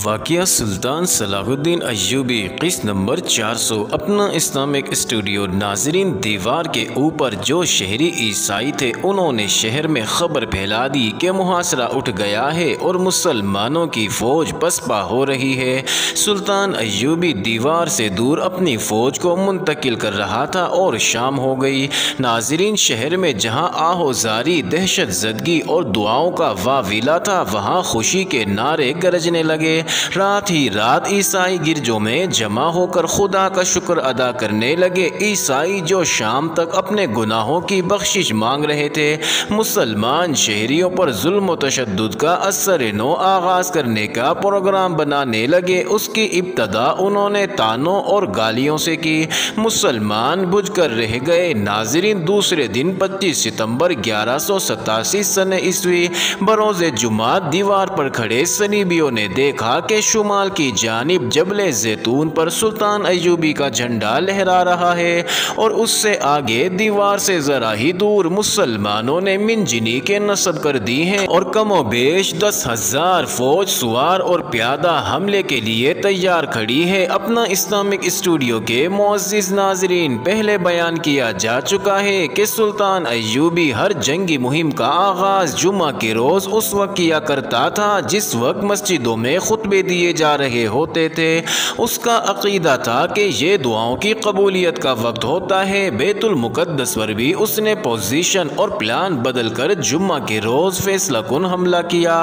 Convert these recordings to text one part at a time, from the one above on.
واقعہ سلطان صلاح الدین ایوبی قسط نمبر 400 اپنا اسلامک اسٹوڈیو۔ ناظرین، دیوار کے اوپر جو شہری عیسائی تھے انہوں نے شہر میں خبر پھیلا دی کہ محاصرہ اٹھ گیا ہے اور مسلمانوں کی فوج پسپا ہو رہی ہے۔ سلطان ایوبی دیوار سے دور اپنی فوج کو منتقل کر رہا تھا اور شام ہو گئی۔ ناظرین، شہر میں جہاں آہوزاری، دہشت زدگی اور دعاؤں کا واویلا تھا وہاں خوشی کے نعرے گرجنے لگے۔ رات ہی رات عیسائی گرجوں میں جمع ہو کر خدا کا شکر ادا کرنے لگے۔ عیسائی جو شام تک اپنے گناہوں کی بخشش مانگ رہے تھے، مسلمان شہریوں پر ظلم و تشدد کا اثر نو آغاز کرنے کا پروگرام بنانے لگے۔ اس کی ابتدا انہوں نے طعنوں اور گالیوں سے کی۔ مسلمان بجھ کر رہ گئے۔ ناظرین، دوسرے دن 25 ستمبر 1187 سنہ عیسوی بروز جمعہ دیوار پر کھڑے صلیبیوں نے دیکھا کہ شمال کی جانب جبل زیتون پر سلطان ایوبی کا جھنڈا لہرا رہا ہے اور اس سے آگے دیوار سے ذرا ہی دور مسلمانوں نے منجنی کے نصب کر دی ہیں اور کم و بیش 10,000 فوج سوار اور پیادہ حملے کے لیے تیار کھڑی ہے۔ اپنا اسلامک اسٹوڈیو کے معزز ناظرین، پہلے بیان کیا جا چکا ہے کہ سلطان ایوبی ہر جنگی مہم کا آغاز جمعہ کے روز اس وقت کیا کرتا تھا جس وقت مسجدوں میں خطبے دیے جا رہے ہوتے تھے۔ اس کا عقیدہ تھا کہ یہ دعاؤں کی قبولیت کا وقت ہوتا ہے۔ بیت المقدس پر بھی اس نے پوزیشن اور پلان بدل کر جمعہ کے روز فیصلہ کن حملہ کیا۔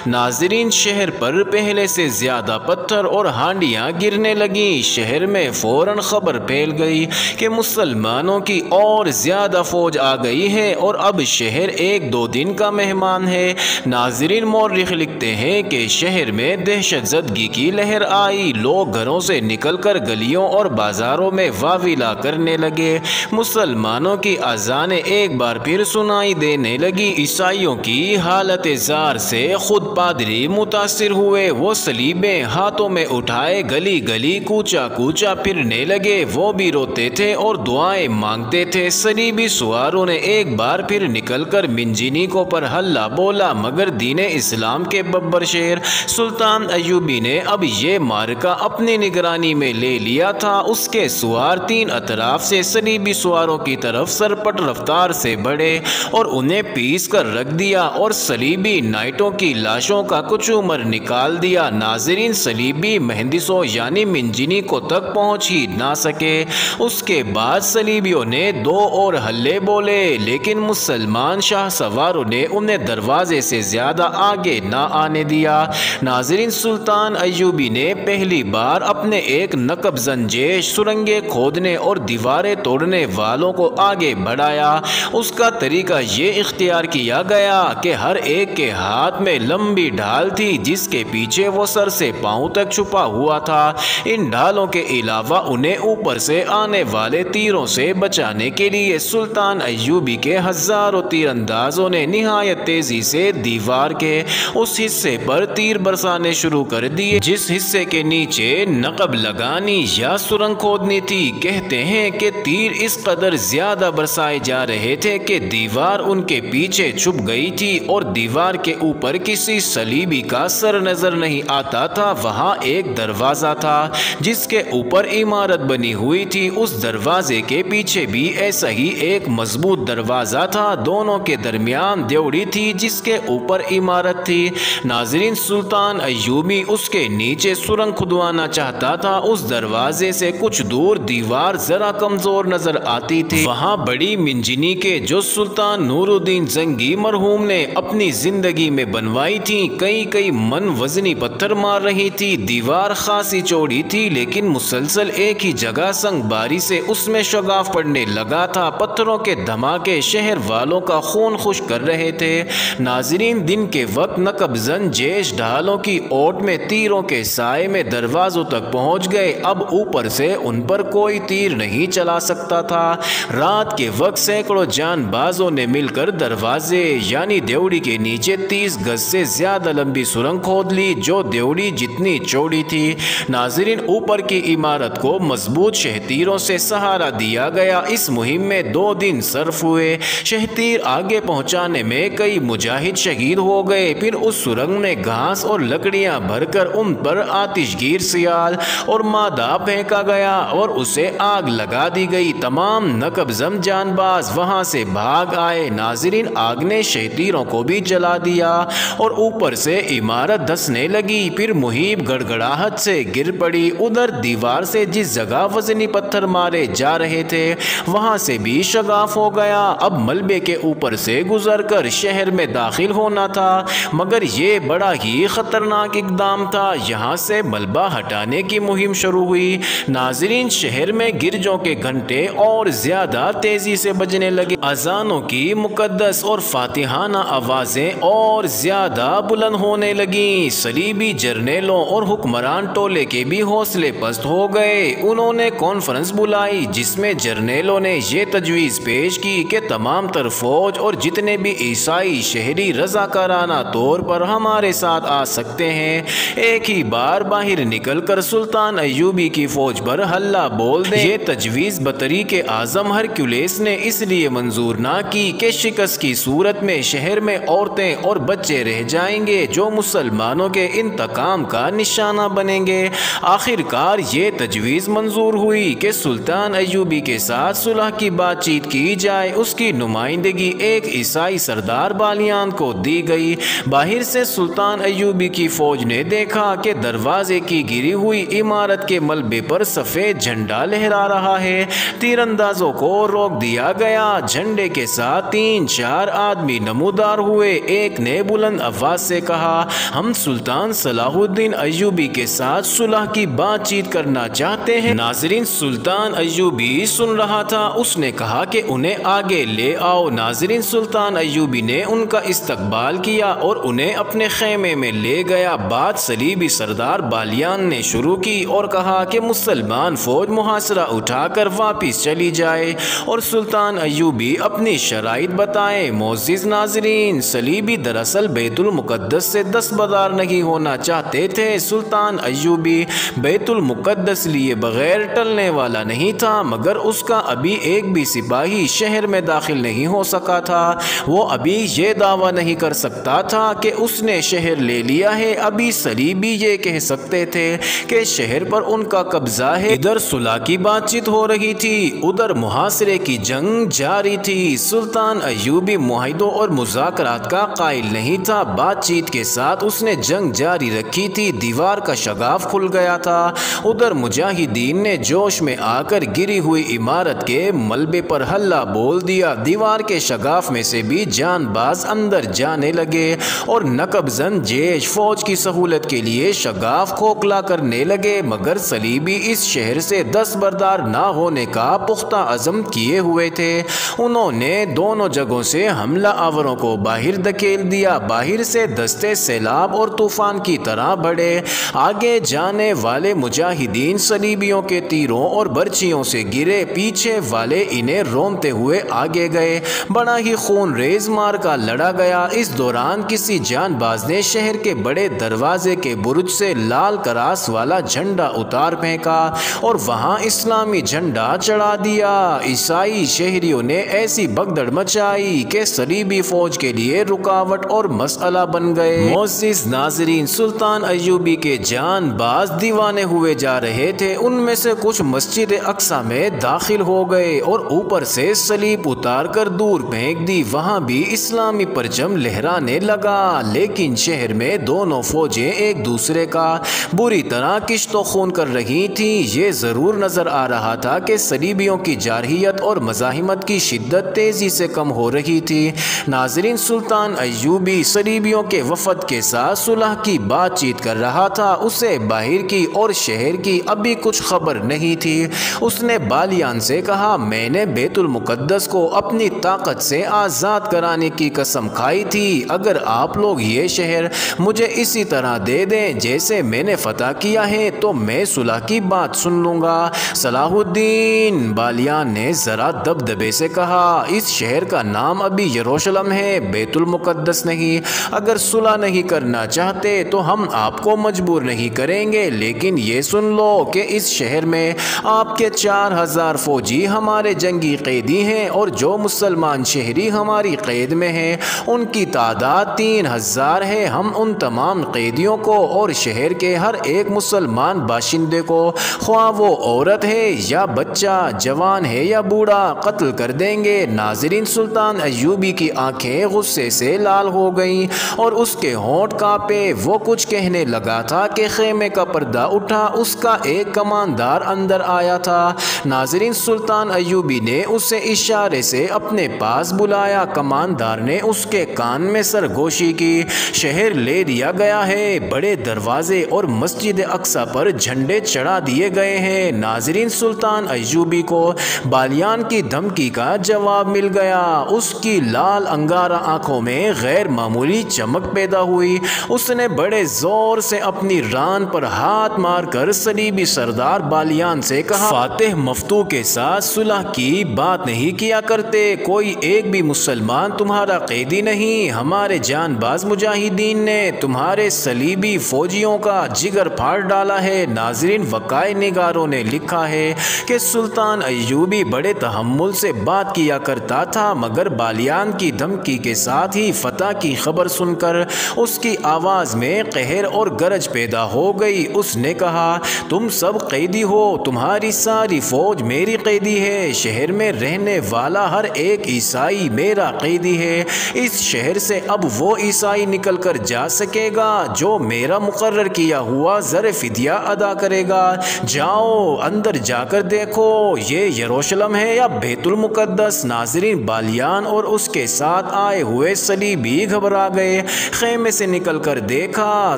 ناظرین، شہر پر پہلے سے زیادہ پتھر اور ہانڈیاں گرنے لگیں۔ شہر میں فوراً خبر پھیل گئی کہ مسلمانوں کی اور زیادہ فوج آ گئی ہے اور اب شہر 1-2 دن کا مہمان ہے۔ ناظرین، مورخ لکھتے ہیں کہ شہر میں دہشت زدگی کی لہر آئی۔ لوگ گھروں سے نکل کر گلیوں اور بازاروں میں واویلا کرنے لگے۔ مسلمانوں کی اذانیں ایک بار پھر سنائی دینے لگی۔ عیسائیوں کی حالت زار سے خود پادری متاثر ہوئے۔ وہ صلیبیں ہاتھوں میں اٹھائے گلی گلی کوچا کوچا پھرنے لگے۔ وہ بھی روتے تھے اور دعائیں مانگتے تھے۔ صلیبی سواروں نے ایک بار پھر نکل کر منجنی کو پر ہلہ بولا، مگر دین اسلام کے ببر شیر سلطان ایوبی نے اب یہ معرکہ اپنی نگرانی میں لے لیا تھا۔ اس کے سوار 3 اطراف سے صلیبی سواروں کی طرف سرپٹ رفتار سے بڑھے اور انہیں پیس کر رکھ دیا اور صلیبی نائٹوں کی لاشوں کا کچومر نکال دیا۔ ناظرین، صلیبی مہندسوں یعنی منجنی کو تک پہنچ ہی نہ سکے۔ اس کے بعد صلیبیوں نے 2 اور ہلے بولے، لیکن مسلمان شاہ سواروں نے انہیں دروازے سے زیادہ آگے نہ آنے دیا۔ ناظرین، سلطان ایوبی نے پہلی بار اپنے ایک نقب زنجیش سرنگیں کھودنے اور دیواریں توڑنے والوں کو آگے بڑھایا۔ اس کا طریقہ یہ اختیار کیا گیا کہ ہر ایک کے ہاتھ میں لمبی ڈھال تھی جس کے پیچھے وہ سر سے پاؤں تک چھپا ہوا تھا۔ ان ڈھالوں کے علاوہ انہیں اوپر سے آنے والے تیروں سے بچانے کے لیے سلطان ایوبی کے ہزاروں تیر اندازوں نے نہایت تیزی سے دیوار کے اس حصے پر تیر برسانے شروع کر دیے جس حصے کے نیچے نقب لگانی یا سرنگ کھودنی تھی۔ کہتے ہیں کہ تیر اس قدر زیادہ برسائے جا رہے تھے کہ دیوار ان کے پیچھے چھپ گئی تھی اور دیوار کے اوپر کسی صلیبی کا سر نظر نہیں آتا تھا۔ وہاں ایک دروازہ تھا جس کے اوپر عمارت بنی ہوئی تھی۔ اس دروازے کے پیچھے بھی ایسا ہی ایک مضبوط دروازہ تھا۔ دونوں کے درمیان دیوڑی تھی جس کے اوپر عمارت تھی۔ ناظرین، سلطان ایوبی اس کے نیچے سرنگ کھدوانا چاہتا تھا۔ اس دروازے سے کچھ دور دیوار ذرا کمزور نظر آتی تھی۔ وہاں بڑی منجنی کے جو سلطان نور الدین زنگی مرحوم نے اپنی زندگی میں بنوائی تھی کئی من وزنی پتھر مار رہی تھی۔ دیوار خاصی چوڑی تھی لیکن مسلسل ایک ہی جگہ سنگ باری سے اس میں شگاف پڑنے لگا تھا۔ پتھروں کے دھماکے شہر والوں کا خون خشک کر رہے تھے۔ ناظرین، دن کے وقت نقب زنجیش ڈھالوں کی اوٹ میں تیروں کے سائے میں دروازوں تک پہنچ گئے۔ اب اوپر سے ان پر کوئی تیر نہیں چلا سکتا تھا۔ رات کے وقت سینکڑوں جان بازوں نے مل کر دروازے یعنی دیوڑی کے نیچے 30 گز سے زیادہ لمبی سرنگ کھود لی جو دیوڑی جتنی چوڑی تھی۔ ناظرین، اوپر کی عمارت کو مضبوط شہتیروں سے سہارا دیا گیا۔ اس مہم میں 2 دن صرف ہوئے۔ شہتیر آگے پہنچانے میں کئی مجاہد شہید ہو گئے۔ پھر اس سرنگ میں گھاس اور لکڑیاں بھر کر ان پر آتش گیر سیال اور مادہ پھینکا گیا اور اسے آگ لگا دی گئی۔ تمام نقب زم جان باز وہاں سے بھاگ آئے۔ ناظرین، آگ نے شتیروں کو بھی جلا دیا اور اوپر سے عمارت دھسنے لگی۔ پھر مہیب گڑگڑاہٹ سے گر پڑی۔ ادھر دیوار سے جس جگہ وزنی پتھر مارے جا رہے تھے وہاں سے بھی شگاف ہو گیا۔ اب ملبے کے اوپر سے گزر کر شہر میں داخل ہونا تھا، مگر یہ بڑا ہی خطرناک اقدام تھا۔ یہاں سے ملبہ ہٹانے کی مہم شروع ہوئی۔ ناظرین، شہر میں گرجوں کے گھنٹے اور زیادہ تیزی سے بجنے لگے۔ اذانوں کی مقدس اور فاتحانہ آوازیں اور زیادہ بلند ہونے لگیں۔ صلیبی جرنیلوں اور حکمران ٹولے کے بھی حوصلے پست ہو گئے۔ انہوں نے کانفرنس بلائی جس میں جرنیلوں نے یہ تجویز پیش کی کہ تمام تر فوج اور جتنے بھی عیسائی شہری رضاکارانہ طور پر ہمارے ساتھ آ سکتے ہیں ایک ہی بار باہر نکل کر سلطان ایوبی کی فوج پر حلہ بول دیں۔ یہ تجویز بطریق اعظم ہرکیولیس نے اس لیے منظور نہ کی کہ شکست کی صورت میں شہر میں عورتیں اور بچے رہ جائیں گے جو مسلمانوں کے انتقام کا نشانہ بنیں گے۔ آخر کار یہ تجویز منظور ہوئی کہ سلطان ایوبی کے ساتھ صلح کی بات چیت کی جائے۔ اس کی نمائندگی ایک عیسائی سردار بالیان کو دی گئی۔ باہر سے سلطان ایوبی کی فوج نے دیکھا کہ دروازے کی گری ہوئی عمارت کے ملبے پر سفید جھنڈا لہرا رہا ہے۔ تیر اندازوں کو روک دیا گیا۔ جھنڈے کے ساتھ 3-4 آدمی نمودار ہوئے۔ ایک نے بلند آواز سے کہا، ہم سلطان صلاح الدین ایوبی کے ساتھ صلح کی بات چیت کرنا چاہتے ہیں۔ ناظرین، سلطان ایوبی سن رہا تھا۔ اس نے کہا کہ انہیں آگے لے آؤ۔ ناظرین، سلطان ایوبی نے ان کا استقبال کیا اور انہیں اپنے خیمے میں لے گیا۔ بات صلیبی سردار بالیان نے شروع کی اور کہا کہ مسلمان فوج محاصرہ اٹھا کر واپس چلی جائے اور سلطان ایوبی اپنی شرائط بتائیں۔ معزز ناظرین، صلیبی دراصل بیت المقدس سے دستبردار نہیں ہونا چاہتے تھے۔ سلطان ایوبی بیت المقدس لیے بغیر ٹلنے والا نہیں تھا، مگر اس کا ابھی ایک بھی سپاہی شہر میں داخل نہیں ہو سکا تھا۔ وہ ابھی یہ دعویٰ نہیں کر سکتا تھا کہ اس نے شہر لے لیا ہے۔ ابھی صلیبی یہ کہہ سکتے تھے کہ شہر پر ان کا قبضہ ہے۔ ادھر صلح کی بات چیت ہو رہی تھی، ادھر محاصرے کی جنگ جاری تھی۔ سلطان ایوبی معاہدوں اور مذاکرات کا قائل نہیں تھا۔ بات چیت کے ساتھ اس نے جنگ جاری رکھی تھی۔ دیوار کا شگاف کھل گیا تھا۔ ادھر مجاہدین نے جوش میں آ کر گری ہوئی عمارت کے ملبے پر حلہ بول دیا۔ دیوار کے شگاف میں سے بھی جان باز اندر جانے لگے اور نقب زن جیش فوج کی سہولت کے لیے شگاف کھوکھلا کرنے لگے، مگر صلیبی اس شہر سے دستبردار نہ ہونے کا پختہ عزم کیے ہوئے تھے۔ انہوں نے دونوں جگہوں سے حملہ آوروں کو باہر دھکیل دیا۔ باہر سے دستے سیلاب اور طوفان کی طرح بڑھے۔ آگے جانے والے مجاہدین صلیبیوں کے تیروں اور برچیوں سے گرے، پیچھے والے انہیں رومتے ہوئے آگے گئے۔ بڑا ہی خون ریز مارکا لڑا گیا۔ اس دوران کسی جان باز نے شہر کے بڑے دروازے کے برج سے لال کراس والا جھنڈا اتار پھینکا اور وہاں اسلامی جھنڈا چڑھا دیا۔ عیسائی شہریوں نے ایسی بھگدڑ مچائی کہ صلیبی فوج کے لیے رکاوٹ اور مسئلہ بن گئے۔ معزز ناظرین، سلطان ایوبی کے جان باز دیوانے ہوئے جا رہے تھے۔ ان میں سے کچھ مسجد اقصی میں داخل ہو گئے اور اوپر سے صلیب اتار کر دور پھینک دی۔ وہاں بھی اسلامی پرچم لہرانے لگا، لیکن شہر میں دونوں فوجیں ایک دوسرے کا بری طرح کشت و خون کر رہی تھیں۔ یہ ضرور نظر آ رہا تھا کہ صلیبیوں کی جارحیت اور مزاحمت کی شدت تیزی سے کم ہو رہی تھی۔ ناظرین، سلطان ایوبی صلیبیوں کے وفد کے ساتھ صلح کی بات چیت کر رہا تھا۔ اسے باہر کی اور شہر کی ابھی کچھ خبر نہیں تھی۔ اس نے بالیان سے کہا، میں نے بیت المقدس کو اپنی طاقت سے آزاد کرانے کی قسم کھائی تھی۔ اگر آپ لوگ یہ شہر مجھے اسی طرح دے دیں جیسے میں نے فتح کیا ہے تو میں صلح کی بات سن لوں گا۔ صلاح الدین، بالیان نے ذرا دبدبے سے کہا، اس شہر کا نام ابھی یروشلم ہے، بیت المقدس نہیں۔ اگر صلح نہیں کرنا چاہتے تو ہم آپ کو مجبور نہیں کریں گے، لیکن یہ سن لو کہ اس شہر میں آپ کے 4000 فوجی ہمارے جنگی قیدی ہیں اور جو مسلمان شہری ہماری قید میں ہیں ان کی تعداد 3000 ہے۔ ہم ان تمام قیدیوں قیدیوں کو اور شہر کے ہر ایک مسلمان باشندے کو، خواہ وہ عورت ہے یا بچہ، جوان ہے یا بوڑھا، قتل کر دیں گے۔ ناظرین، سلطان ایوبی کی آنکھیں غصے سے لال ہو گئیں اور اس کے ہونٹ کانپے۔ وہ کچھ کہنے لگا تھا کہ خیمے کا پردہ اٹھا، اس کا ایک کماندار اندر آیا تھا۔ ناظرین، سلطان ایوبی نے اسے اشارے سے اپنے پاس بلایا۔ کماندار نے اس کے کان میں سرگوشی کی۔ شہر لے دیا گیا ہے، بڑے دروازے اور مسجد اقصی پر جھنڈے چڑھا دیے گئے ہیں۔ ناظرین، سلطان ایوبی کو بالیان کی دھمکی کا جواب مل گیا۔ اس کی لال انگارہ آنکھوں میں غیر معمولی چمک پیدا ہوئی۔ اس نے بڑے زور سے اپنی ران پر ہاتھ مار کر صلیبی سردار بالیان سے کہا، فاتح مفتوح کے ساتھ صلح کی بات نہیں کیا کرتے، کوئی ایک بھی مسلمان تمہارا قیدی نہیں۔ ہمارے جان باز مجاہدین نے تمہارے صلیبی فوجیوں کا جگر پھاڑ ڈالا ہے۔ ناظرین، وقائع نگاروں نے لکھا ہے کہ سلطان ایوبی بڑے تحمل سے بات کیا کرتا تھا، مگر بالیان کی دھمکی کے ساتھ ہی فتح کی خبر سن کر اس کی آواز میں قہر اور گرج پیدا ہو گئی۔ اس نے کہا، تم سب قیدی ہو، تمہاری ساری فوج میری قیدی ہے۔ شہر میں رہنے والا ہر ایک عیسائی میرا قیدی ہے۔ اس شہر سے اب وہ عیسائی نکل کر جا سکے گا جو میرا مقرر کیا ہوا زر فدیہ ادا کرے گا۔ جاؤ، اندر جا کر دیکھو یہ یروشلم ہے یا بیت المقدس۔ ناظرین، بالیان اور اس کے ساتھ آئے ہوئے صلیبی گھبرا گئے۔ خیمے سے نکل کر دیکھا،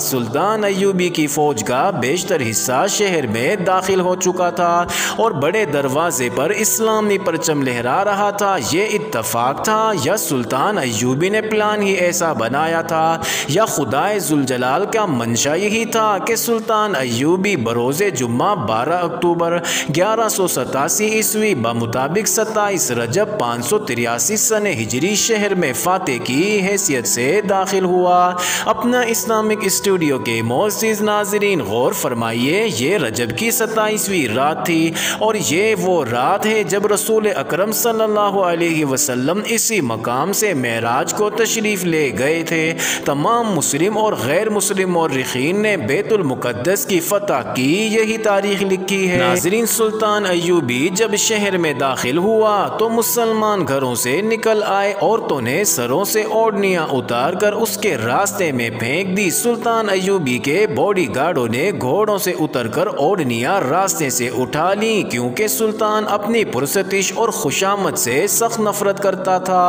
سلطان ایوبی کی فوج کا بیشتر حصہ شہر میں داخل ہو چکا تھا اور بڑے دروازے پر اسلامی پرچم لہرا رہا تھا۔ یہ اتفاق تھا یا سلطان ایوبی نے پلان ہی ایسا بنایا تھا یا خدائے ذوالجلال کا منشا یہی تھا کہ سلطان ایوبی بروز جمعہ 12 اکتوبر 1187 عیسوی بمطابق 27 رجب 583 سنہ ہجری شہر میں فاتح کی حیثیت سے داخل ہوا۔ اپنا اسلامک اسٹوڈیو کے معزز ناظرین، غور فرمائیے، یہ رجب کی 27ویں رات تھی اور یہ وہ رات ہے جب رسول اکرم صلی اللہ علیہ وسلم اسی مقام سے معراج کو تشریف لے گئے تھے۔ تمام مسلم اور غیر مسلم مورخین نے بیت المقدس کی فتح کی یہی تاریخ لکھی ہے۔ ناظرین، سلطان ایوبی جب شہر میں داخل ہوا تو مسلمان گھروں سے نکل آئے، عورتوں نے سروں سے اوڑھنیاں اتار کر اس کے راستے میں پھینک دی۔ سلطان ایوبی کے باڈی گارڈوں نے گھوڑوں سے اتر کر اوڑھنیاں راستے سے اٹھا لیں، کیونکہ سلطان اپنی پرستش اور خوشامد سے سخت نفرت کرتا تھا۔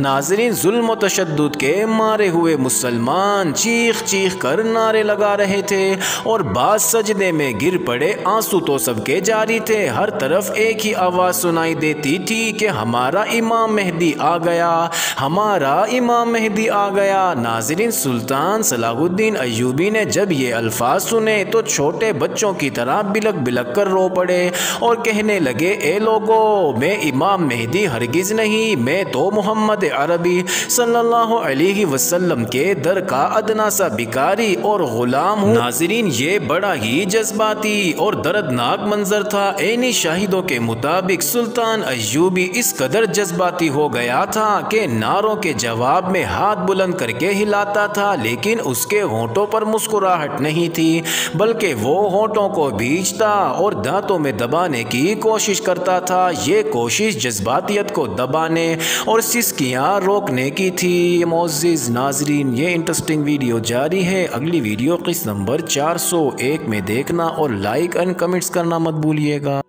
ناظرین، ظلم و تشدد کے مارے ہوئے مسلمان چیخ چیخ کر نعرے لگا رہے تھے اور بعض سجدے میں گر پڑے۔ آنسو تو سب کے جاری تھے، ہر طرف ایک ہی آواز سنائی دیتی تھی کہ ہمارا امام مہدی آ گیا، ہمارا امام مہدی آ گیا۔ ناظرین، سلطان صلاح الدین ایوبی نے جب یہ الفاظ سنے تو چھوٹے بچوں کی طرح بلک بلک کر رو پڑے اور کہنے لگے، اے لوگو، میں امام مہدی ہرگز نہیں، میں تو محمد عربی صلی اللہ علیہ وسلم کے در کا ادنا سا بھکاری اور غلام ہوں۔ ناظرین، یہ بڑا ہی جذباتی اور دردناک منظر تھا۔ عینی شاہدوں کے مطابق سلطان ایوبی اس قدر جذباتی ہو گیا تھا کہ نعروں کے جواب میں ہاتھ بلند کر کے ہلاتا تھا، لیکن اس کے ہونٹوں پر مسکراہٹ نہیں تھی، بلکہ وہ ہونٹوں کو بھینچتا اور دانتوں میں دبانے کی کوشش کرتا تھا۔ یہ کوشش جذباتیت کو دبانے اور سسکیاں روکنے کی تھی۔ معزز ناظرین، یہ انٹرسٹنگ ویڈیو جاری ہے، اگلی ویڈیو قسط نمبر 401 میں دیکھنا اور لائک اینڈ کمنٹس کرنا مت بھولیے گا۔